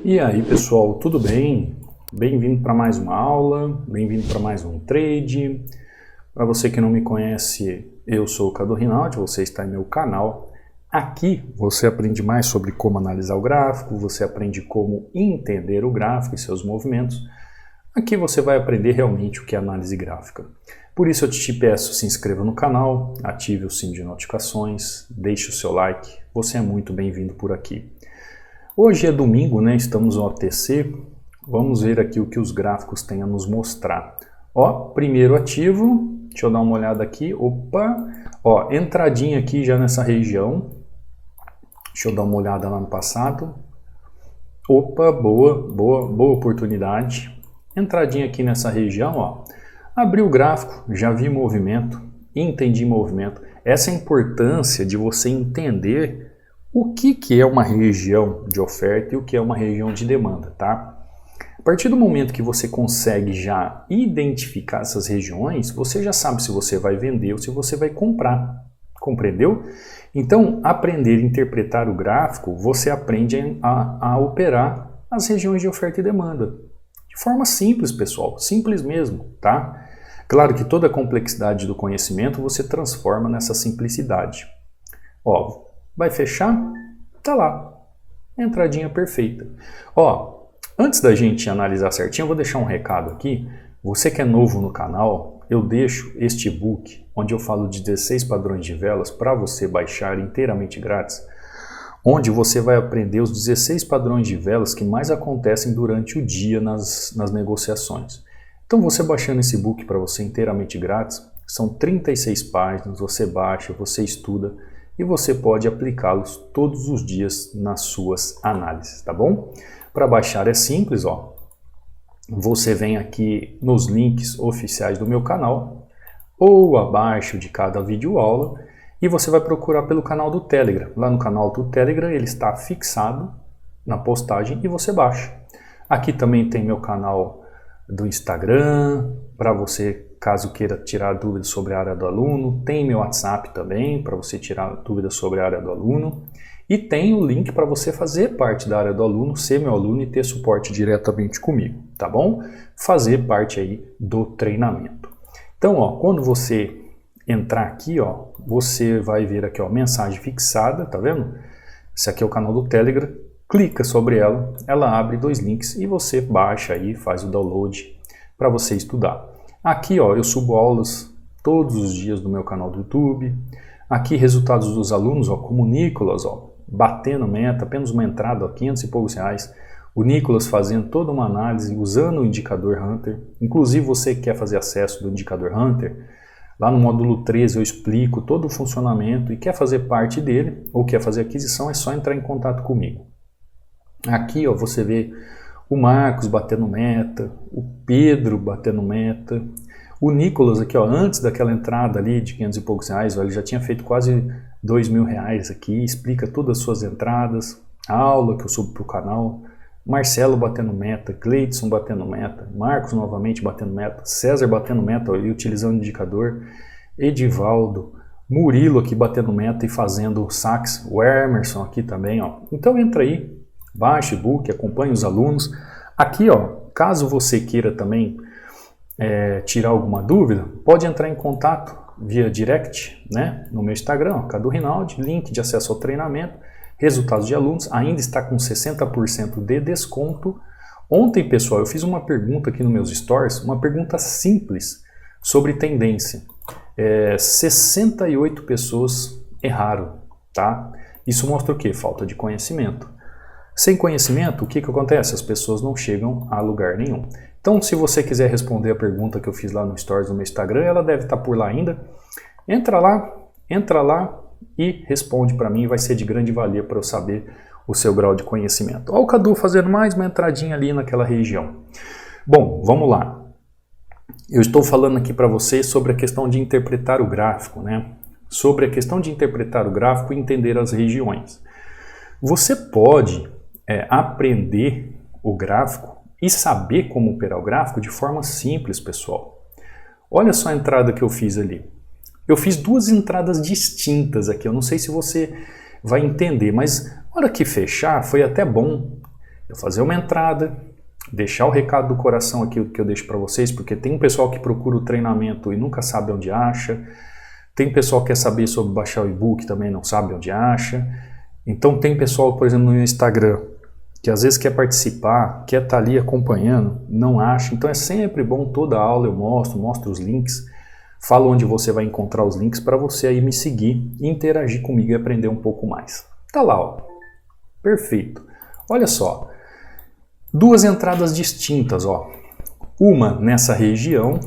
E aí pessoal, tudo bem? Bem-vindo para mais uma aula, bem-vindo para mais um trade. Para você que não me conhece, eu sou o Cadu Rinaldi, você está em meu canal. Aqui você aprende mais sobre como analisar o gráfico, você aprende como entender o gráfico e seus movimentos. Aqui você vai aprender realmente o que é análise gráfica. Por isso eu te peço, se inscreva no canal, ative o sininho de notificações, deixe o seu like, você é muito bem-vindo por aqui. Hoje é domingo, né? Estamos no OTC. Vamos ver aqui o que os gráficos têm a nos mostrar. Ó, primeiro ativo, deixa eu dar uma olhada aqui. Opa, ó, entradinha aqui já nessa região. Deixa eu dar uma olhada lá no passado. Opa, boa oportunidade. Entradinha aqui nessa região, ó. Abri o gráfico, já vi movimento, entendi movimento. Essa é a importância de você entender o que é uma região de oferta e o que é uma região de demanda, tá? A partir do momento que você consegue já identificar essas regiões, você já sabe se você vai vender ou se você vai comprar, compreendeu? Então, aprender a interpretar o gráfico, você aprende a operar as regiões de oferta e demanda. De forma simples, pessoal, simples mesmo, tá? Claro que toda a complexidade do conhecimento você transforma nessa simplicidade. Ó, vai fechar? Tá lá. Entradinha perfeita. Ó, antes da gente analisar certinho, eu vou deixar um recado aqui. Você que é novo no canal, eu deixo este e-book, onde eu falo de 16 padrões de velas para você baixar inteiramente grátis, onde você vai aprender os 16 padrões de velas que mais acontecem durante o dia nas negociações. Então você baixando esse e-book para você inteiramente grátis, são 36 páginas, você baixa, você estuda, e você pode aplicá-los todos os dias nas suas análises, tá bom? Para baixar é simples, ó. Você vem aqui nos links oficiais do meu canal ou abaixo de cada videoaula e você vai procurar pelo canal do Telegram. Lá no canal do Telegram ele está fixado na postagem e você baixa. Aqui também tem meu canal do Instagram, para você caso queira tirar dúvidas sobre a área do aluno, tem meu WhatsApp também para você tirar dúvidas sobre a área do aluno e tem o link para você fazer parte da área do aluno, ser meu aluno e ter suporte diretamente comigo, tá bom? Fazer parte aí do treinamento. Então, ó, quando você entrar aqui, ó, você vai ver aqui, ó, mensagem fixada, tá vendo? Esse aqui é o canal do Telegram, clica sobre ela, ela abre dois links e você baixa aí, faz o download para você estudar. Aqui, ó, eu subo aulas todos os dias no meu canal do YouTube. Aqui, resultados dos alunos, ó, como o Nicolas, ó, batendo meta, apenas uma entrada, ó, 500 e poucos reais. O Nicolas fazendo toda uma análise usando o indicador Hunter. Inclusive, você que quer fazer acesso do indicador Hunter, lá no módulo 13 eu explico todo o funcionamento e quer fazer parte dele ou quer fazer aquisição, é só entrar em contato comigo. Aqui, ó, você vê o Marcos batendo meta, o Pedro batendo meta, o Nicolas aqui, ó, antes daquela entrada ali de 500 e poucos reais, ó, ele já tinha feito quase R$ 2.000 aqui, explica todas as suas entradas, a aula que eu subo para o canal, Marcelo batendo meta, Cleidson batendo meta, Marcos novamente batendo meta, César batendo meta ó, e utilizando o indicador, Edivaldo, Murilo aqui batendo meta e fazendo saques, o Emerson aqui também, ó. Então entra aí, baixe o e-book, acompanhe os alunos. Aqui, ó, caso você queira também tirar alguma dúvida, pode entrar em contato via direct, né, no meu Instagram, ó, Cadu Rinaldi, link de acesso ao treinamento, resultados de alunos, ainda está com 60% de desconto. Ontem, pessoal, eu fiz uma pergunta aqui nos meus stories, uma pergunta simples sobre tendência. 68 pessoas erraram, tá? Isso mostra o quê? Falta de conhecimento. Sem conhecimento, o que acontece? As pessoas não chegam a lugar nenhum. Então, se você quiser responder a pergunta que eu fiz lá no Stories do meu Instagram, ela deve estar por lá ainda. Entra lá e responde para mim, vai ser de grande valia para eu saber o seu grau de conhecimento. Olha o Cadu fazendo mais uma entradinha ali naquela região. Bom, vamos lá. Eu estou falando aqui para você sobre a questão de interpretar o gráfico, né? Sobre a questão de interpretar o gráfico e entender as regiões. Você pode aprender o gráfico e saber como operar o gráfico de forma simples, pessoal. Olha só a entrada que eu fiz ali. Eu fiz duas entradas distintas aqui, eu não sei se você vai entender, mas na hora que fechar foi até bom eu fazer uma entrada, deixar o recado do coração aqui que eu deixo para vocês, porque tem um pessoal que procura o treinamento e nunca sabe onde acha, tem pessoal que quer saber sobre baixar o e-book e também não sabe onde acha, então tem pessoal, por exemplo, no Instagram, que às vezes quer participar, quer estar ali acompanhando, não acha, então é sempre bom, toda aula eu mostro os links, falo onde você vai encontrar os links para você aí me seguir, interagir comigo e aprender um pouco mais. Tá lá, ó. Perfeito. Olha só, duas entradas distintas, ó. Uma nessa região,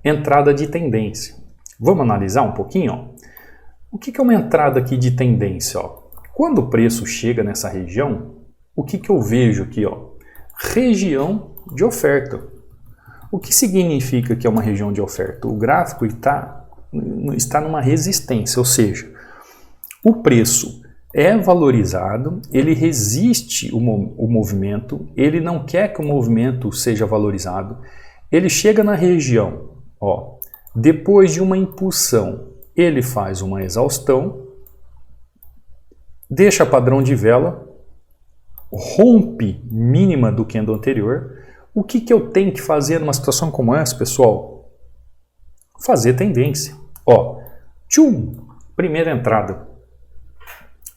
entrada de tendência. Vamos analisar um pouquinho, ó. O que é uma entrada aqui de tendência, ó? Quando o preço chega nessa região, o que eu vejo aqui, ó? Região de oferta. O que significa que é uma região de oferta? O gráfico está numa resistência, ou seja, o preço é valorizado, ele resiste o movimento, ele não quer que o movimento seja valorizado, ele chega na região, ó, depois de uma impulsão, ele faz uma exaustão, deixa padrão de vela, rompe mínima do candle anterior. O que eu tenho que fazer numa situação como essa, pessoal? Fazer tendência. Ó, tchum, primeira entrada.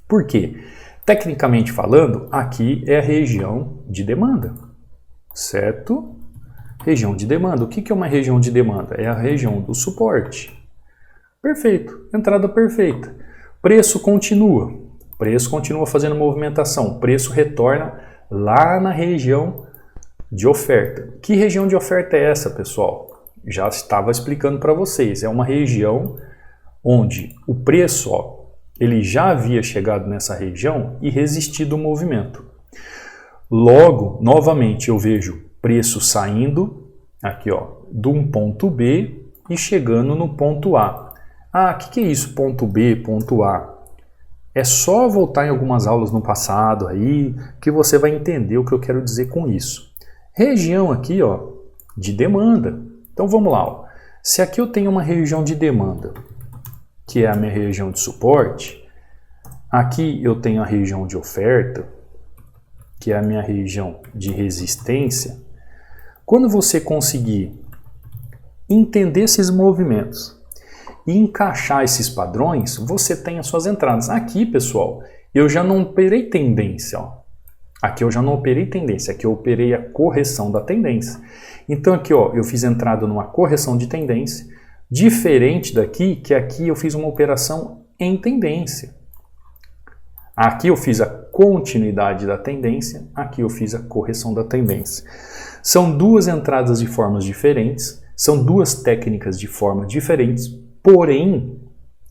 Por quê? Tecnicamente falando, aqui é a região de demanda, certo? Região de demanda. O que é uma região de demanda? É a região do suporte. Perfeito, entrada perfeita. Preço continua fazendo movimentação. Preço retorna lá na região de oferta. Que região de oferta é essa, pessoal? Já estava explicando para vocês. É uma região onde o preço, ó, ele já havia chegado nessa região e resistido ao movimento. Logo, novamente, eu vejo preço saindo aqui, ó, de um ponto B e chegando no ponto A. Ah, o que é isso, ponto B, ponto A? É só voltar em algumas aulas no passado aí que você vai entender o que eu quero dizer com isso. Região aqui, ó, de demanda. Então vamos lá, ó. Se aqui eu tenho uma região de demanda, que é a minha região de suporte, aqui eu tenho a região de oferta, que é a minha região de resistência. Quando você conseguir entender esses movimentos e encaixar esses padrões, você tem as suas entradas. Aqui, pessoal, eu já não operei tendência, ó. Aqui eu já não operei tendência, aqui eu operei a correção da tendência. Então aqui, ó, eu fiz entrada numa correção de tendência, diferente daqui, que aqui eu fiz uma operação em tendência. Aqui eu fiz a continuidade da tendência, aqui eu fiz a correção da tendência. São duas entradas de formas diferentes, são duas técnicas de formas diferentes, porém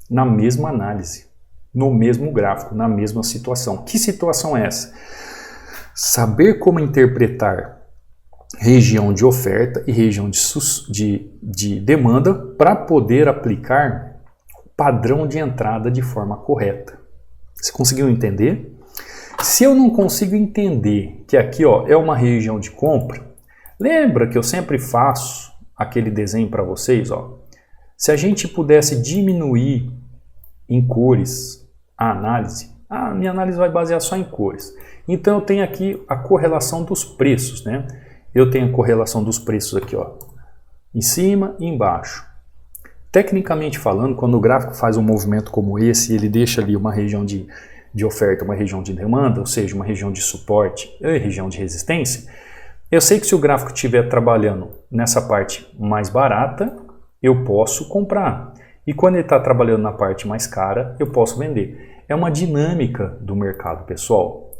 na mesma análise, no mesmo gráfico, na mesma situação. Que situação é essa? Saber como interpretar região de oferta e região de demanda para poder aplicar o padrão de entrada de forma correta. Você conseguiu entender? Se eu não consigo entender que aqui, ó, é uma região de compra, lembra que eu sempre faço aquele desenho para vocês, ó. Se a gente pudesse diminuir em cores a análise, a minha análise vai basear só em cores. Então eu tenho aqui a correlação dos preços, né? Eu tenho a correlação dos preços aqui, ó, em cima e embaixo. Tecnicamente falando, quando o gráfico faz um movimento como esse, ele deixa ali uma região de oferta, uma região de demanda, ou seja, uma região de suporte e região de resistência, eu sei que se o gráfico estiver trabalhando nessa parte mais barata, eu posso comprar. E quando ele está trabalhando na parte mais cara, eu posso vender. É uma dinâmica do mercado, pessoal.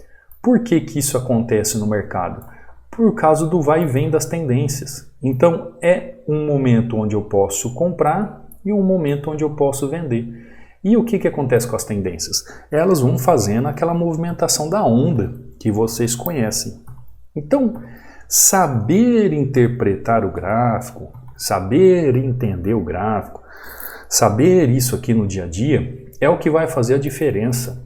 Por que isso acontece no mercado? Por causa do vai e vem das tendências. Então, é um momento onde eu posso comprar e um momento onde eu posso vender. E o que acontece com as tendências? Elas vão fazendo aquela movimentação da onda que vocês conhecem. Então, saber interpretar o gráfico, saber entender o gráfico, saber isso aqui no dia a dia é o que vai fazer a diferença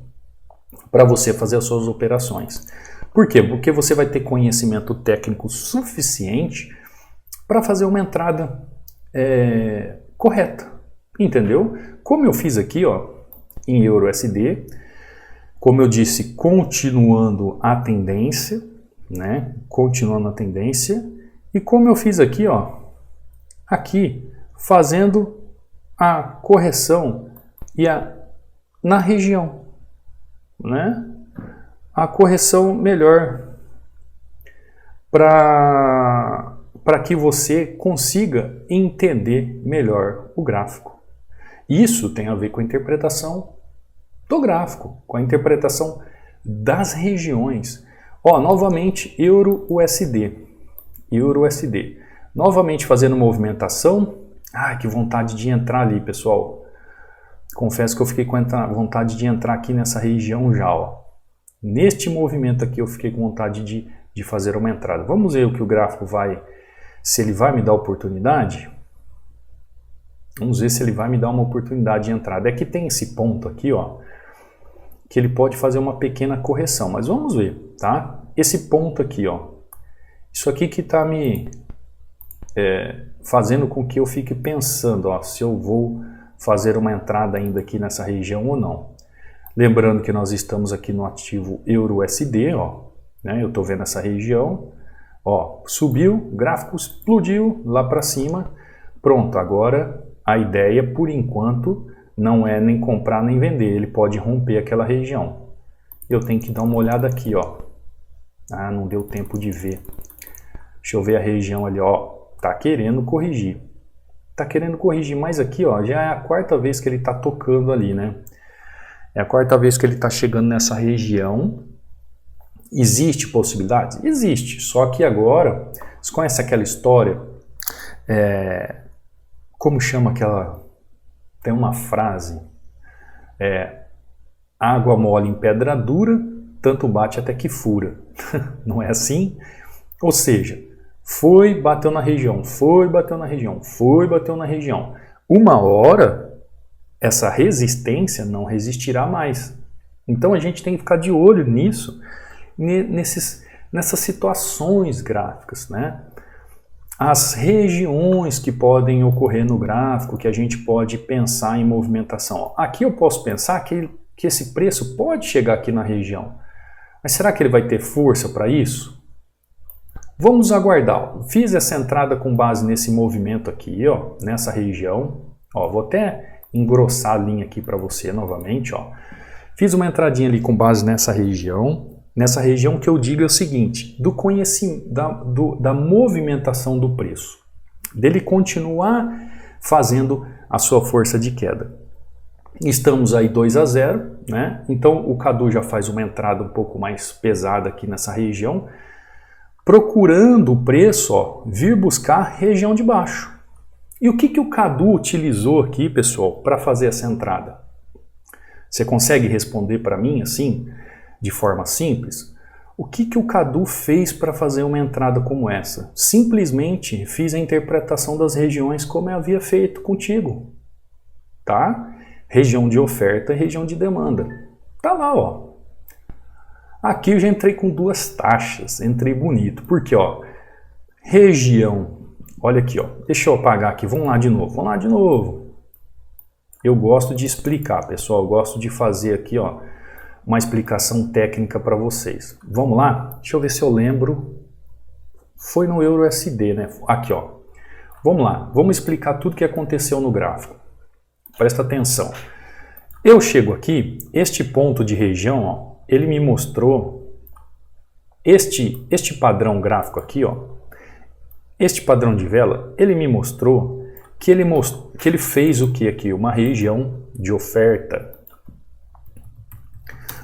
para você fazer as suas operações. Por quê? Porque você vai ter conhecimento técnico suficiente para fazer uma entrada correta. Entendeu? Como eu fiz aqui, ó, em EURUSD, como eu disse, continuando a tendência, né? Continuando a tendência. E como eu fiz aqui, ó, aqui, fazendo a correção na região, né? A correção melhor para que você consiga entender melhor o gráfico. Isso tem a ver com a interpretação do gráfico, com a interpretação das regiões. Ó, novamente, Euro-USD. Euro-USD. Novamente fazendo movimentação. Ai, que vontade de entrar ali, pessoal. Confesso que eu fiquei com vontade de entrar aqui nessa região já, ó. Neste movimento aqui eu fiquei com vontade de fazer uma entrada. Vamos ver o que o gráfico vai... Se ele vai me dar oportunidade. Vamos ver se ele vai me dar uma oportunidade de entrada. É que tem esse ponto aqui, ó, que ele pode fazer uma pequena correção. Mas vamos ver, tá? Esse ponto aqui, ó. Isso aqui que está me fazendo com que eu fique pensando, ó, se eu vou fazer uma entrada ainda aqui nessa região ou não. Lembrando que nós estamos aqui no ativo Euro-USD, ó, né? Eu estou vendo essa região, ó, subiu, o gráfico explodiu lá para cima. Pronto, agora a ideia, por enquanto, não é nem comprar nem vender. Ele pode romper aquela região. Eu tenho que dar uma olhada aqui, ó. Ah, não deu tempo de ver. Deixa eu ver a região ali, ó. Tá querendo corrigir. Tá querendo corrigir, mas aqui, ó, já é a quarta vez que ele tá tocando ali, né? É a quarta vez que ele tá chegando nessa região. Existe possibilidade? Existe. Só que agora, você conhece aquela história? Como chama aquela... Tem uma frase. Água mole em pedra dura, tanto bate até que fura. Não é assim? Ou seja, foi, bateu na região, foi, bateu na região, foi, bateu na região. Uma hora, essa resistência não resistirá mais. Então a gente tem que ficar de olho nisso, nessas situações gráficas, né? As regiões que podem ocorrer no gráfico, que a gente pode pensar em movimentação. Aqui eu posso pensar que esse preço pode chegar aqui na região. Mas será que ele vai ter força para isso? Vamos aguardar. Fiz essa entrada com base nesse movimento aqui, ó, nessa região. Ó, vou até engrossar a linha aqui para você novamente. Ó. Fiz uma entradinha ali com base nessa região. Nessa região que eu digo é o seguinte, do conhecimento, da movimentação do preço. Dele continuar fazendo a sua força de queda. Estamos aí 2-0, né? Então o Cadu já faz uma entrada um pouco mais pesada aqui nessa região, procurando o preço, ó, vir buscar a região de baixo. E o que o Cadu utilizou aqui, pessoal, para fazer essa entrada? Você consegue responder para mim assim, de forma simples? O que o Cadu fez para fazer uma entrada como essa? Simplesmente fiz a interpretação das regiões como eu havia feito contigo, tá? Região de oferta e região de demanda. Tá lá, ó. Aqui eu já entrei com duas taxas, entrei bonito. Porque, ó, região, olha aqui, ó. Deixa eu apagar aqui, vamos lá de novo, Eu gosto de explicar, pessoal, eu gosto de fazer aqui, ó, uma explicação técnica para vocês. Vamos lá? Deixa eu ver se eu lembro. Foi no Euro-USD, né? Aqui, ó. Vamos lá, vamos explicar tudo o que aconteceu no gráfico. Presta atenção. Eu chego aqui, este ponto de região, ó, ele me mostrou este padrão gráfico aqui, ó. Este padrão de vela, ele me mostrou que ele fez o que aqui? Uma região de oferta.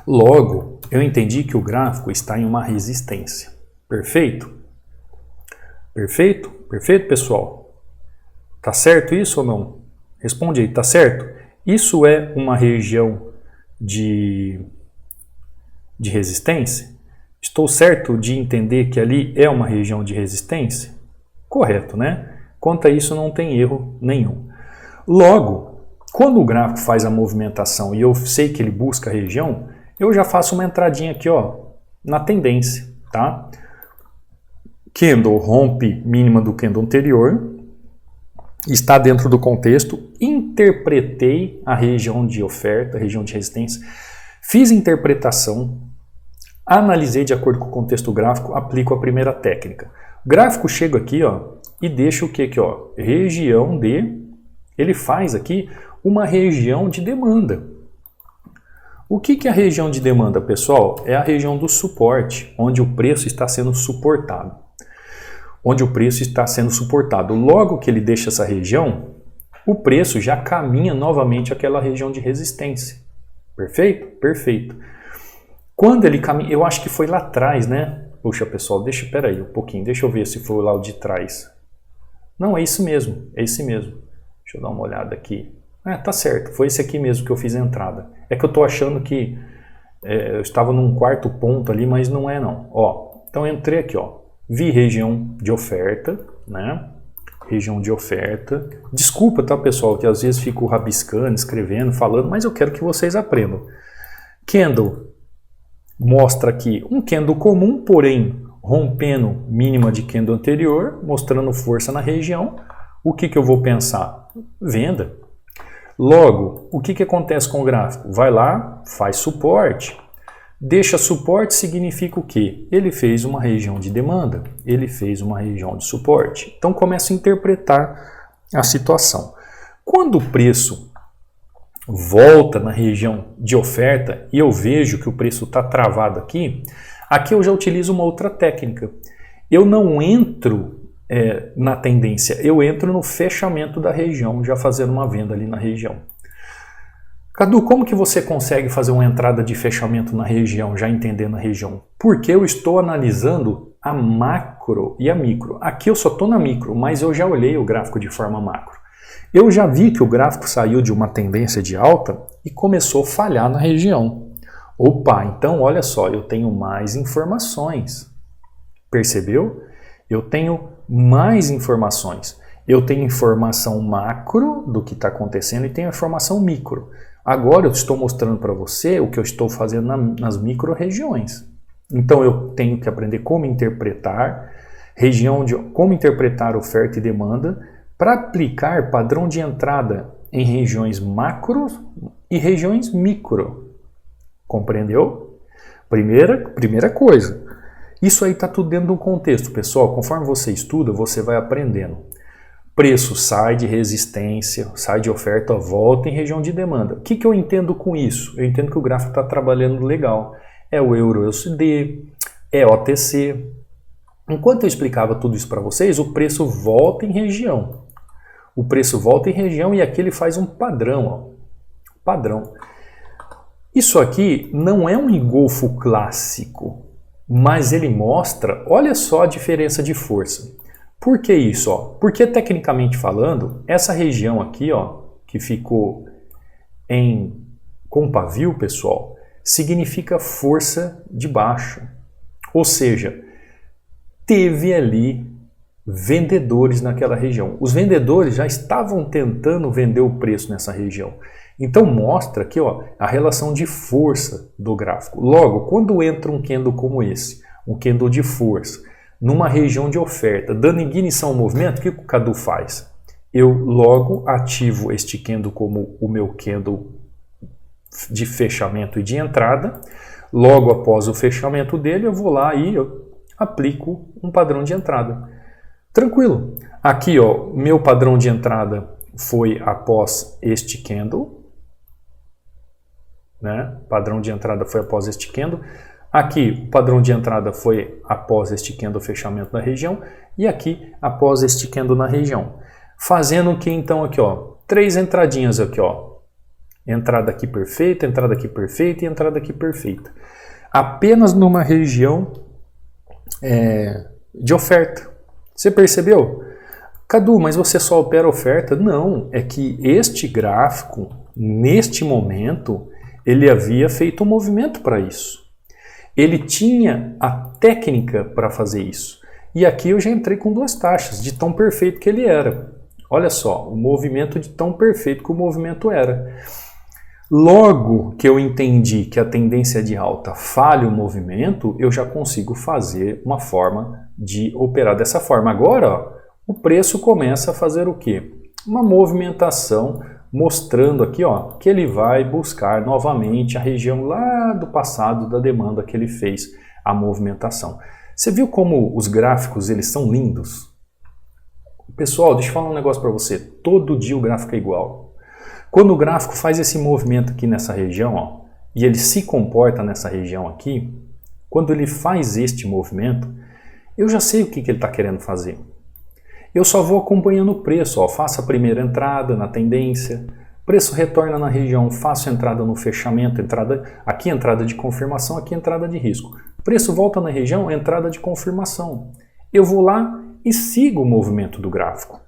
Logo, eu entendi que o gráfico está em uma resistência. Perfeito? Perfeito? Perfeito, pessoal? Tá certo isso ou não? Responde aí, tá certo? Isso é uma região de resistência? Estou certo de entender que ali é uma região de resistência? Correto, né? Quanto a isso não tem erro nenhum. Logo, quando o gráfico faz a movimentação e eu sei que ele busca a região, eu já faço uma entradinha aqui, ó, na tendência, tá? Candle rompe mínima do candle anterior, está dentro do contexto, interpretei a região de oferta, a região de resistência, Fiz interpretação, analisei de acordo com o contexto gráfico, aplico a primeira técnica. O gráfico chega aqui, ó, e deixa o que aqui, ó? Região de... Ele faz aqui uma região de demanda. O que é a região de demanda, pessoal? É a região do suporte, onde o preço está sendo suportado. Onde o preço está sendo suportado. Logo que ele deixa essa região, o preço já caminha novamente àquela região de resistência. Perfeito? Perfeito. Quando ele caminha, eu acho que foi lá atrás, né? Puxa, pessoal, espera aí um pouquinho, deixa eu ver se foi lá o de trás. Não, é isso mesmo, é esse mesmo. Deixa eu dar uma olhada aqui. Tá certo, foi esse aqui mesmo que eu fiz a entrada. É que eu tô achando que eu estava num quarto ponto ali, mas não é não. Ó, então eu entrei aqui, ó. Vi região de oferta, né? Região de oferta. Desculpa, tá, pessoal, que às vezes fico rabiscando, escrevendo, falando, mas eu quero que vocês aprendam. Candle mostra aqui um candle comum, porém rompendo mínima de candle anterior, mostrando força na região. O que eu vou pensar? Venda. Logo, o que acontece com o gráfico? Vai lá, faz suporte. Deixa suporte significa o quê? Ele fez uma região de demanda, ele fez uma região de suporte. Então começa a interpretar a situação. Quando o preço volta na região de oferta e eu vejo que o preço está travado aqui, aqui eu já utilizo uma outra técnica. Eu não entro na tendência, eu entro no fechamento da região, já fazendo uma venda ali na região. Cadu, como que você consegue fazer uma entrada de fechamento na região, já entendendo a região? Porque eu estou analisando a macro e a micro. Aqui eu só estou na micro, mas eu já olhei o gráfico de forma macro. Eu já vi que o gráfico saiu de uma tendência de alta e começou a falhar na região. Opa, então olha só, eu tenho mais informações. Percebeu? Eu tenho mais informações. Eu tenho informação macro do que está acontecendo e tenho informação micro. Agora eu estou mostrando para você o que eu estou fazendo nas micro-regiões. Então eu tenho que aprender como interpretar como interpretar oferta e demanda para aplicar padrão de entrada em regiões macro e regiões micro. Compreendeu? Primeira coisa. Isso aí está tudo dentro de um contexto, pessoal. Conforme você estuda, você vai aprendendo. Preço sai de resistência, sai de oferta, volta em região de demanda. O que eu entendo com isso? Eu entendo que o gráfico está trabalhando legal. É o Euro-USD, é OTC. Enquanto eu explicava tudo isso para vocês, o preço volta em região. O preço volta em região e aqui ele faz um padrão. Ó. Padrão. Isso aqui não é um engolfo clássico, mas ele mostra, olha só a diferença de força. Por que isso? Ó? Porque tecnicamente falando, essa região aqui, ó, que ficou com pavio, pessoal, significa força de baixo. Ou seja, teve ali vendedores naquela região. Os vendedores já estavam tentando vender o preço nessa região. Então mostra aqui, ó, a relação de força do gráfico. Logo, quando entra um candle como esse, um candle de força, numa região de oferta, dando ignição ao movimento, o que o Cadu faz? Eu logo ativo este candle como o meu candle de fechamento e de entrada. Logo após o fechamento dele, eu vou lá e eu aplico um padrão de entrada. Tranquilo. Aqui, ó, meu padrão de entrada foi após este candle. Né? Padrão de entrada foi após este candle. Aqui, o padrão de entrada foi após este candle fechamento da região. E aqui, após este candle na região. Fazendo o que então aqui, ó? 3 entradinhas aqui, ó. Entrada aqui perfeita, entrada aqui perfeita e entrada aqui perfeita. Apenas numa região de oferta. Você percebeu? Cadu, mas você só opera oferta? Não, é que este gráfico, neste momento, ele havia feito um movimento para isso. Ele tinha a técnica para fazer isso. E aqui eu já entrei com 2 taxas, de tão perfeito que ele era. Olha só, o movimento de tão perfeito que o movimento era. Logo que eu entendi que a tendência de alta falha o movimento, eu já consigo fazer uma forma de operar dessa forma. Agora, ó, o preço começa a fazer o quê? Uma movimentação mostrando aqui, ó, que ele vai buscar novamente a região lá do passado da demanda que ele fez a movimentação. Você viu como os gráficos eles são lindos? Pessoal, deixa eu falar um negócio para você. Todo dia o gráfico é igual. Quando o gráfico faz esse movimento aqui nessa região, ó, e ele se comporta nessa região aqui, quando ele faz este movimento, eu já sei o que ele está querendo fazer. Eu só vou acompanhando o preço, ó, faço a primeira entrada na tendência, preço retorna na região, faço entrada no fechamento, aqui entrada de confirmação, aqui entrada de risco. Preço volta na região, entrada de confirmação. Eu vou lá e sigo o movimento do gráfico.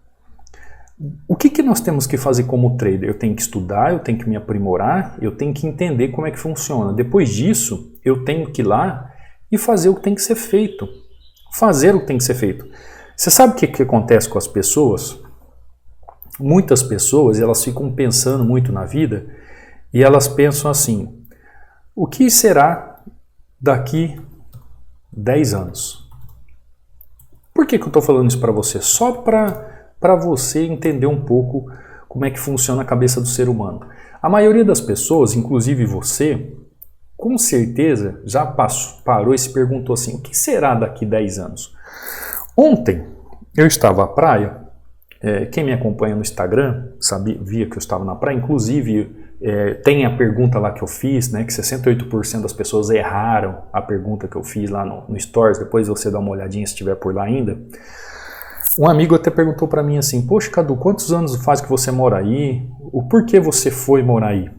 O que nós temos que fazer como trader? Eu tenho que estudar, eu tenho que me aprimorar, eu tenho que entender como é que funciona. Depois disso, eu tenho que ir lá e fazer o que tem que ser feito. Fazer o que tem que ser feito. Você sabe o que acontece com as pessoas? Muitas pessoas, elas ficam pensando muito na vida e elas pensam assim, o que será daqui 10 anos? Por que eu estou falando isso para você? Só para você entender um pouco como é que funciona a cabeça do ser humano. A maioria das pessoas, inclusive você, com certeza já parou e se perguntou assim, o que será daqui 10 anos? Ontem eu estava à praia, quem me acompanha no Instagram via que eu estava na praia, inclusive tem a pergunta lá que eu fiz, né, que 68% das pessoas erraram a pergunta que eu fiz lá no Stories, depois você dá uma olhadinha se estiver por lá ainda. Um amigo até perguntou para mim assim, poxa Cadu, quantos anos faz que você mora aí? O porquê você foi morar aí?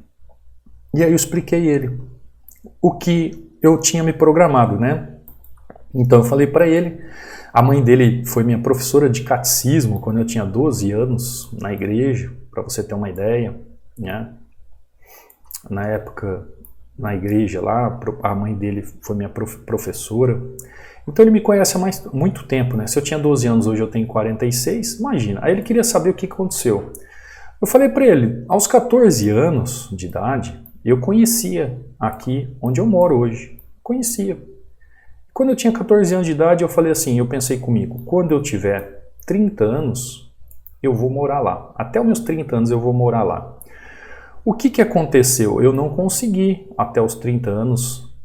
E aí eu expliquei ele o que eu tinha me programado, né? Então eu falei para ele, a mãe dele foi minha professora de catecismo quando eu tinha 12 anos na igreja, para você ter uma ideia, né? Na época, na igreja lá, a mãe dele foi minha professora. Então ele me conhece há muito tempo, né? Se eu tinha 12 anos, hoje eu tenho 46, imagina. Aí ele queria saber o que aconteceu. Eu falei para ele, aos 14 anos de idade, eu conhecia aqui onde eu moro hoje. Conhecia. Quando eu tinha 14 anos de idade, eu falei assim, eu pensei comigo, quando eu tiver 30 anos, eu vou morar lá. Até os meus 30 anos eu vou morar lá. O que aconteceu? Eu não consegui, até os 30 anos,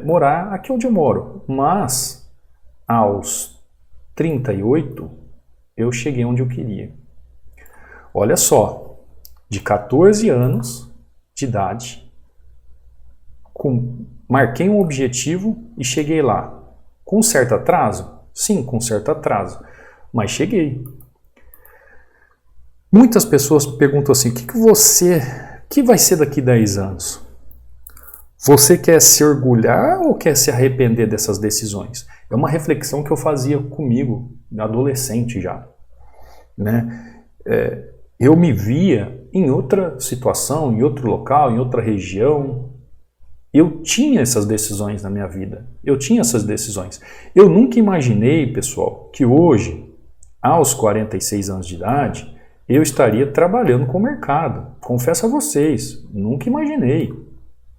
morar aqui onde eu moro. Mas, aos 38, eu cheguei onde eu queria. Olha só, de 14 anos de idade, marquei um objetivo e cheguei lá. Com certo atraso? Sim, com certo atraso, mas cheguei. Muitas pessoas perguntam assim, o que vai ser daqui 10 anos? Você quer se orgulhar ou quer se arrepender dessas decisões? É uma reflexão que eu fazia comigo, adolescente já. Né? Eu me via em outra situação, em outro local, em outra região. Eu tinha essas decisões na minha vida. Eu tinha essas decisões. Eu nunca imaginei, pessoal, que hoje, aos 46 anos de idade, eu estaria trabalhando com o mercado. Confesso a vocês, nunca imaginei.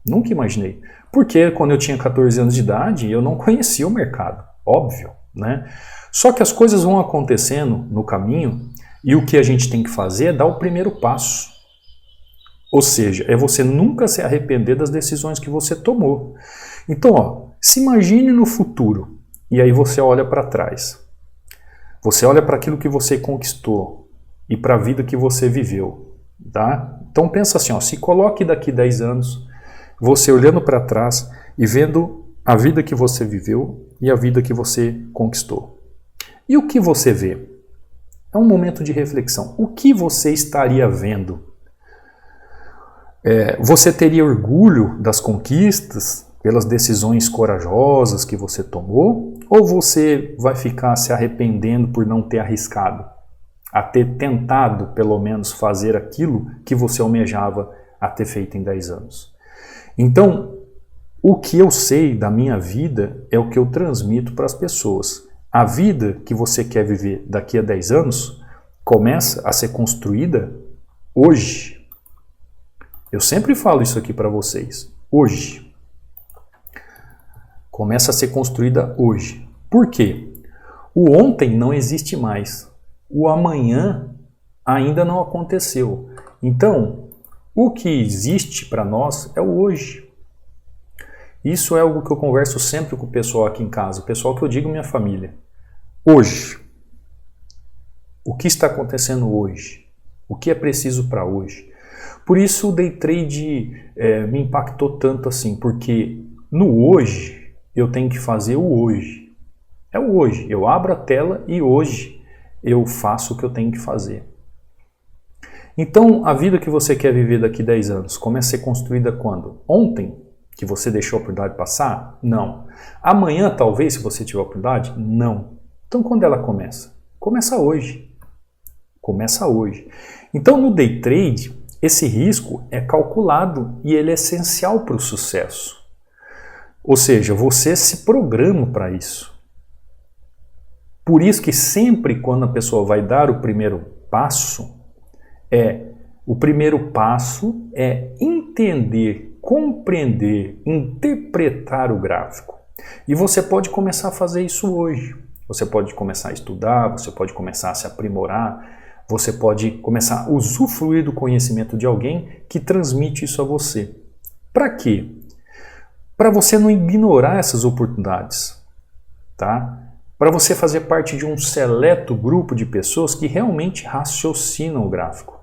Nunca imaginei. Porque quando eu tinha 14 anos de idade, eu não conhecia o mercado. Óbvio, né? Só que as coisas vão acontecendo no caminho e o que a gente tem que fazer é dar o primeiro passo. Ou seja, é você nunca se arrepender das decisões que você tomou. Então, ó, se imagine no futuro e aí você olha para trás. Você olha para aquilo que você conquistou e para a vida que você viveu. Tá? Então pensa assim, ó, se coloque daqui 10 anos, você olhando para trás e vendo a vida que você viveu e a vida que você conquistou. E o que você vê? É um momento de reflexão. O que você estaria vendo? Você teria orgulho das conquistas, pelas decisões corajosas que você tomou? Ou você vai ficar se arrependendo por não ter arriscado? A ter tentado, pelo menos, fazer aquilo que você almejava a ter feito em 10 anos. Então, o que eu sei da minha vida é o que eu transmito para as pessoas. A vida que você quer viver daqui a 10 anos começa a ser construída hoje. Eu sempre falo isso aqui para vocês. Hoje. Começa a ser construída hoje. Por quê? O ontem não existe mais. O amanhã ainda não aconteceu. Então, o que existe para nós é o hoje. Isso é algo que eu converso sempre com o pessoal aqui em casa, o pessoal que eu digo minha família. Hoje. O que está acontecendo hoje? O que é preciso para hoje? Por isso o Day Trade me impactou tanto assim, porque no hoje eu tenho que fazer o hoje. É o hoje. Eu abro a tela e hoje eu faço o que eu tenho que fazer. Então, a vida que você quer viver daqui 10 anos começa a ser construída quando? Ontem, que você deixou a oportunidade passar? Não. Amanhã, talvez, se você tiver a oportunidade? Não. Então, quando ela começa? Começa hoje. Começa hoje. Então, no Day Trade, esse risco é calculado e ele é essencial para o sucesso. Ou seja, você se programa para isso. Por isso que sempre quando a pessoa vai dar o primeiro passo, o primeiro passo é entender, compreender, interpretar o gráfico. E você pode começar a fazer isso hoje. Você pode começar a estudar, você pode começar a se aprimorar, você pode começar a usufruir do conhecimento de alguém que transmite isso a você. Para quê? Para você não ignorar essas oportunidades, tá? Para você fazer parte de um seleto grupo de pessoas que realmente raciocinam o gráfico.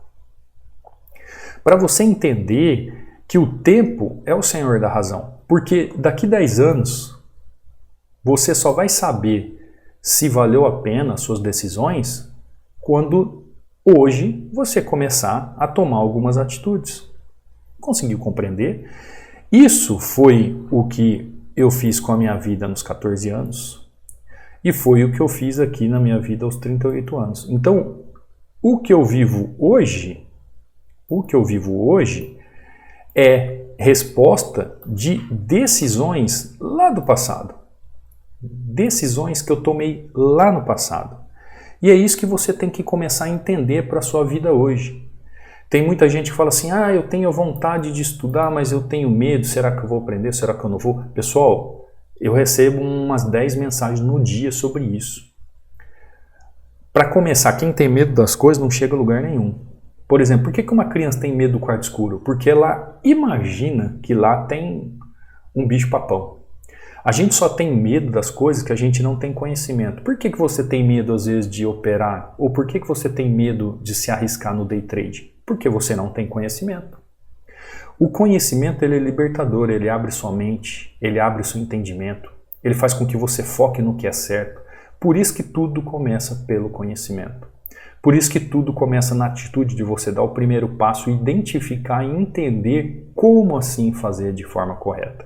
Para você entender que o tempo é o senhor da razão. Porque daqui 10 anos, você só vai saber se valeu a pena as suas decisões quando hoje você começar a tomar algumas atitudes. Conseguiu compreender? Isso foi o que eu fiz com a minha vida nos 14 anos e foi o que eu fiz aqui na minha vida aos 38 anos. Então, o que eu vivo hoje é resposta de decisões lá do passado. Decisões que eu tomei lá no passado. E é isso que você tem que começar a entender para a sua vida hoje. Tem muita gente que fala assim, eu tenho vontade de estudar, mas eu tenho medo, será que eu vou aprender, será que eu não vou? Pessoal, eu recebo umas 10 mensagens no dia sobre isso. Para começar, quem tem medo das coisas não chega a lugar nenhum. Por exemplo, por que uma criança tem medo do quarto escuro? Porque ela imagina que lá tem um bicho-papão. A gente só tem medo das coisas que a gente não tem conhecimento. Por que você tem medo, às vezes, de operar? Ou por que você tem medo de se arriscar no day trade? Porque você não tem conhecimento. O conhecimento ele é libertador, ele abre sua mente, ele abre o seu entendimento, ele faz com que você foque no que é certo. Por isso que tudo começa pelo conhecimento. Por isso que tudo começa na atitude de você dar o primeiro passo, identificar e entender como assim fazer de forma correta.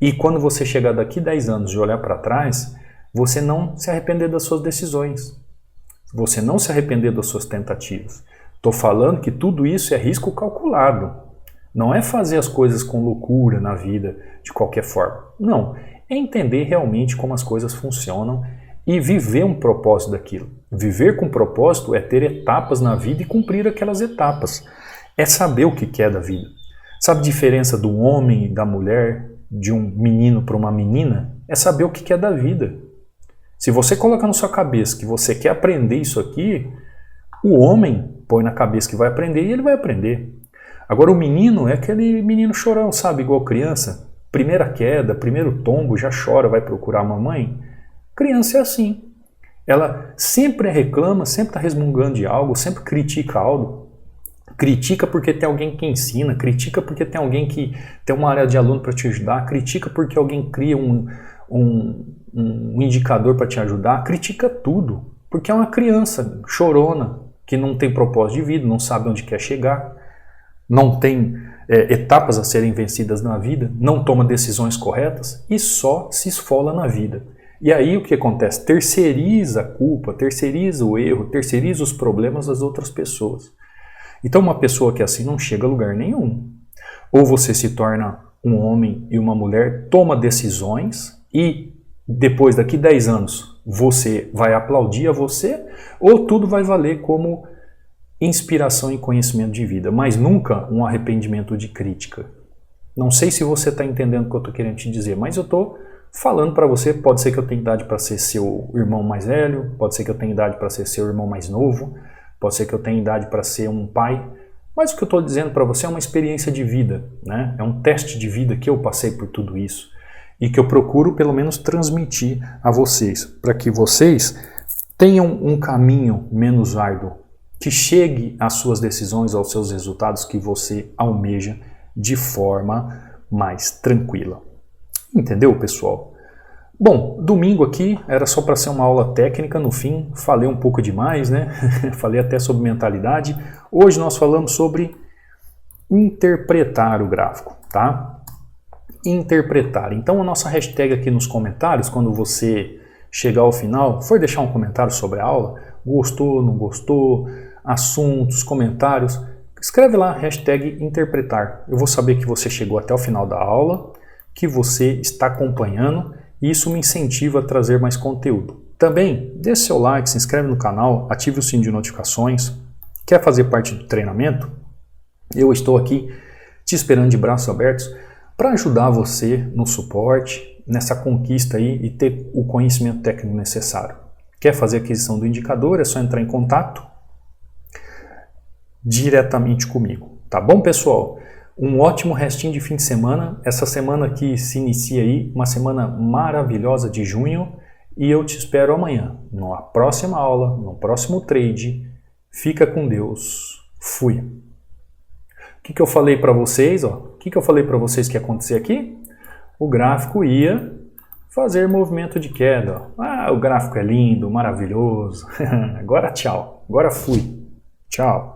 E quando você chegar daqui 10 anos e olhar para trás, você não se arrepender das suas decisões. Você não se arrepender das suas tentativas. Estou falando que tudo isso é risco calculado. Não é fazer as coisas com loucura na vida, de qualquer forma. Não, é entender realmente como as coisas funcionam e viver um propósito daquilo. Viver com propósito é ter etapas na vida e cumprir aquelas etapas. É saber o que é da vida. Sabe a diferença do homem e da mulher? De um menino para uma menina, é saber o que é da vida. Se você colocar na sua cabeça que você quer aprender isso aqui, o homem põe na cabeça que vai aprender e ele vai aprender. Agora o menino é aquele menino chorão, sabe? Igual criança. Primeira queda, primeiro tombo, já chora, vai procurar a mamãe. Criança é assim. Ela sempre reclama, sempre está resmungando de algo, sempre critica algo. Critica porque tem alguém que ensina, critica porque tem alguém que tem uma área de aluno para te ajudar, critica porque alguém cria um indicador para te ajudar, critica tudo, porque é uma criança chorona, que não tem propósito de vida, não sabe onde quer chegar, não tem etapas a serem vencidas na vida, não toma decisões corretas e só se esfola na vida. E aí o que acontece? Terceiriza a culpa, terceiriza o erro, terceiriza os problemas das outras pessoas. Então uma pessoa que é assim não chega a lugar nenhum. Ou você se torna um homem e uma mulher, toma decisões e depois daqui 10 anos você vai aplaudir a você, ou tudo vai valer como inspiração e conhecimento de vida, mas nunca um arrependimento de crítica. Não sei se você está entendendo o que eu estou querendo te dizer, mas eu estou falando para você, pode ser que eu tenha idade para ser seu irmão mais velho, pode ser que eu tenha idade para ser seu irmão mais novo, pode ser que eu tenha idade para ser um pai, Mas o que eu estou dizendo para você é uma experiência de vida, né? É um teste de vida que eu passei por tudo isso e que eu procuro pelo menos transmitir a vocês, para que vocês tenham um caminho menos árduo, que chegue às suas decisões, aos seus resultados que você almeja de forma mais tranquila. Entendeu, pessoal? Bom, domingo aqui era só para ser uma aula técnica, no fim falei um pouco demais, né? Falei até sobre mentalidade. Hoje nós falamos sobre interpretar o gráfico, tá? Interpretar. Então a nossa hashtag aqui nos comentários, quando você chegar ao final, for deixar um comentário sobre a aula, gostou, não gostou, assuntos, comentários, escreve lá hashtag interpretar. Eu vou saber que você chegou até o final da aula, que você está acompanhando, e isso me incentiva a trazer mais conteúdo. Também, deixe seu like, se inscreve no canal, ative o sino de notificações. Quer fazer parte do treinamento? Eu estou aqui te esperando de braços abertos para ajudar você no suporte, nessa conquista aí e ter o conhecimento técnico necessário. Quer fazer aquisição do indicador? É só entrar em contato diretamente comigo. Tá bom, pessoal? Um ótimo restinho de fim de semana. Essa semana que se inicia aí, uma semana maravilhosa de junho, e eu te espero amanhã, na próxima aula, no próximo trade. Fica com Deus. Fui. O que eu falei para vocês? O que eu falei para vocês que ia acontecer aqui? O gráfico ia fazer movimento de queda. Ah, o gráfico é lindo, maravilhoso. Agora tchau. Agora fui. Tchau.